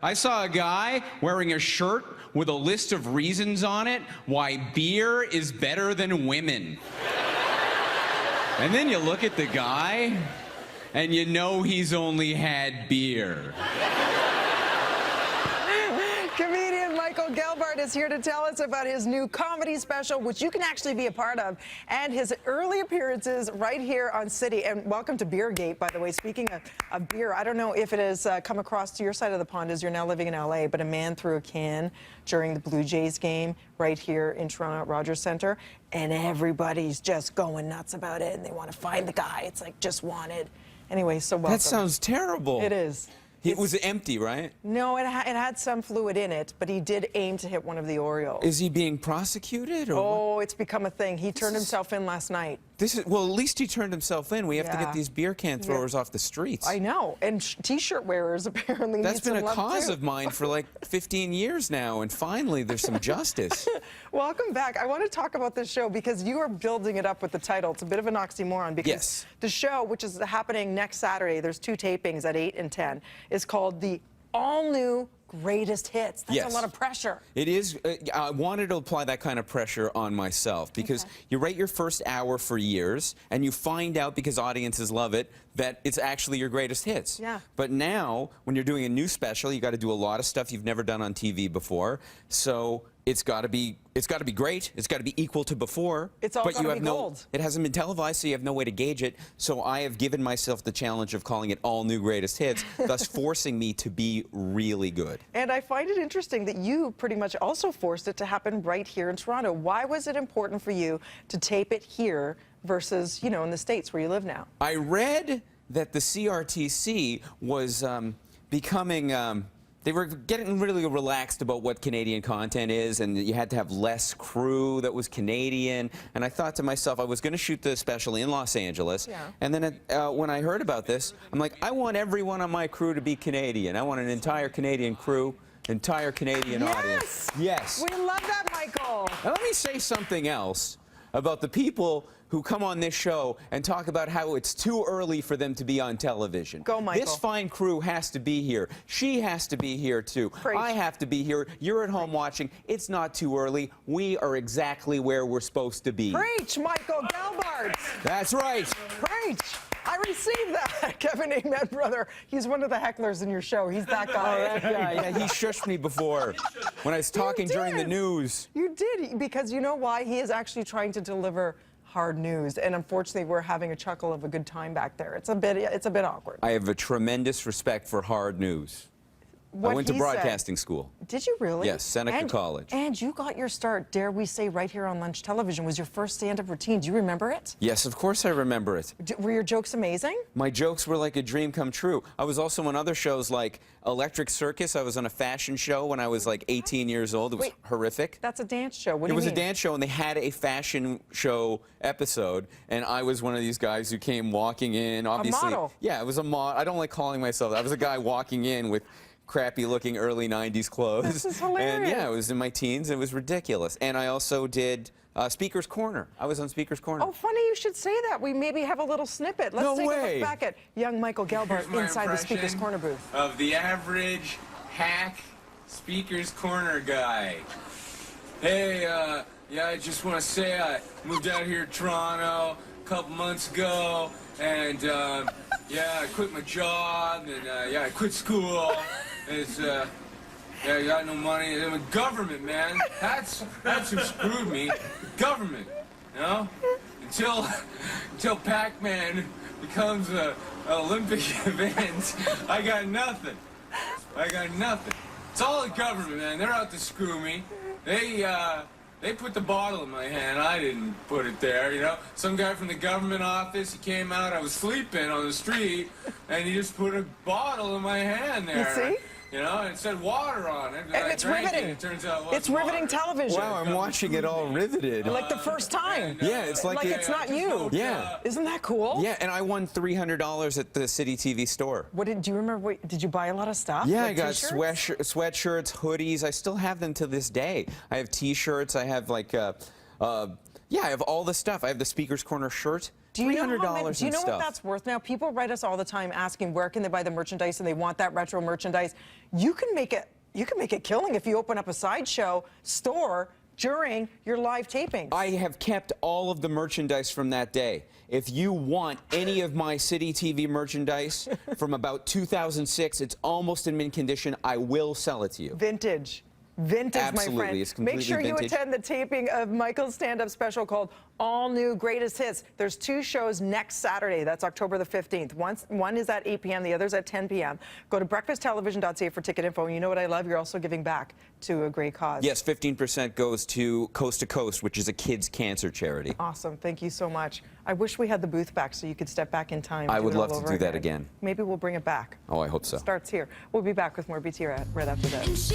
I saw a guy wearing a shirt with a list of reasons on it why beer is better than women. And then you look at the guy, and you know he's only had beer. Comedian Michael Gelbart is here to tell us about his new comedy special, which you can actually be a part of, and his early appearances right here on City. And welcome to Beergate, by the way. Speaking of beer, I don't know if it has come across to your side of the pond as you're now living in LA, but a man threw a can during the Blue Jays game right here in Toronto at Rogers Centre, and everybody's just going nuts about it, and they want to find the guy. It's like just wanted. Anyway, so welcome. That sounds terrible. It is. It was empty, right? No, it had some fluid in it, but he did aim to hit one of the Orioles. Is he being prosecuted? Or oh, it's become a thing. He turned himself in last night. Well, at least he turned himself in. We have to get these beer can throwers off the streets. I know, and T-shirt wearers apparently That's been a cause too. of mine for like 15 years now, and finally there's some justice. Welcome back. I want to talk about this show because you are building it up with the title. It's a bit of an oxymoron because the show, which is happening next Saturday, there's 2 tapings at 8 and 10, is called the all-new Greatest Hits. That's a lot of pressure. It is. I wanted to apply that kind of pressure on myself because you write your first hour for years and you find out, because audiences love it, that it's actually your greatest hits. Yeah. But now, when you're doing a new special, you got to do a lot of stuff you've never done on TV before. So it's got to be great. It's got to be equal to before. It's all but you gotta have be no. gold. It hasn't been televised, so you have no way to gauge it. So I have given myself the challenge of calling it all new greatest hits, thus forcing me to be really good. And I find it interesting that you pretty much also forced it to happen right here in Toronto. Why was it important for you to tape it here versus, you know, in the States where you live now? I read that the CRTC was becoming. They were getting really relaxed about what Canadian content is, and you had to have less crew that was Canadian. And I thought to myself, I was going to shoot the special in Los Angeles. Yeah. And then when I heard about this, I'm like, I want everyone on my crew to be Canadian. I want an entire Canadian crew, entire Canadian audience. Yes. We love that, Michael. Now, let me say something else about the people who come on this show and talk about how it's too early for them to be on television. Go, Michael. This fine crew has to be here. She has to be here, too. Preach. I have to be here. You're at home watching. It's not too early. We are exactly where we're supposed to be. Preach, Michael Gelbart. That's right. Preach. I received that. Kevin Amen, brother. He's one of the hecklers in your show. He's that guy. Oh, that guy. Yeah, he shushed me before when I was talking during the news. You did, because you know why? He is actually trying to deliver hard news, and unfortunately we're having a chuckle of a good time back there. It's a bit awkward. I have a tremendous respect for hard news. I went to broadcasting school. Did you really? Yes, Seneca College. And you got your start, dare we say, right here on Lunch Television. Was your first stand-up routine. Do you remember it? Yes, of course I remember it. Were your jokes amazing? My jokes were like a dream come true. I was also on other shows like Electric Circus. I was on a fashion show when I was like 18 years old. It was horrific. That's a dance show. What do you mean? It was a dance show, and they had a fashion show episode, and I was one of these guys who came walking in. Obviously, a model. Yeah, it was a model. I don't like calling myself that. I was a guy walking in with crappy-looking early 90s clothes. This is hilarious. And yeah, I was in my teens. It was ridiculous. And I also did Speaker's Corner. I was on Speaker's Corner. Oh, funny you should say that. We maybe have a little snippet. Let's take a look back at young Michael Gelbart inside the Speaker's Corner booth. Of the average hack Speaker's Corner guy. Hey, yeah, I just want to say I moved out here to Toronto a couple months ago, and yeah, I quit my job, and yeah, I quit school. It's yeah, I got no money. The government, man, that's who screwed me. The government, you know. Until Pac-Man becomes an Olympic event, I got nothing. I got nothing. It's all the government, man. They're out to screw me. They put the bottle in my hand. I didn't put it there, you know. Some guy from the government office, he came out. I was sleeping on the street, and he just put a bottle in my hand there. You see? You know, and it said water on it. And it's riveting. It turns out it it's riveting television. Wow, I'm watching it all riveted. Like the first time. Yeah, it's like it's not you. Yeah. Isn't that cool? Yeah, and I won $300 at the City TV store. What do you remember? Did you buy a lot of stuff? Yeah, like I got t-shirts? sweatshirts, hoodies. I still have them to this day. I have T-shirts. I have like, yeah, I have all the stuff. I have the Speaker's Corner shirt. Do you know $300 how many- Do you know and what stuff. that's worth now? People write us all the time asking where can they buy the merchandise, and they want that retro merchandise. You can make it. You can make a killing if you open up a sideshow store during your live taping. I have kept all of the merchandise from that day. If you want any of my City TV merchandise from about 2006, it's almost in mint condition. I will sell it to you. Vintage. Vintage, Absolutely, my friend. it's completely Make sure you vintage. attend the taping of Michael's stand-up special called All New Greatest Hits. There's 2 shows next Saturday. That's October the 15th. One is at 8 p.m., the other's at 10 p.m. Go to breakfasttelevision.ca for ticket info. And you know what I love? You're also giving back to a great cause. Yes, 15% goes to Coast, which is a kids' cancer charity. Awesome. Thank you so much. I wish we had the booth back so you could step back in time. I and would do it love all to over do that again. Maybe we'll bring it back. Oh, I hope so. Starts here. We'll be back with more BT right after this.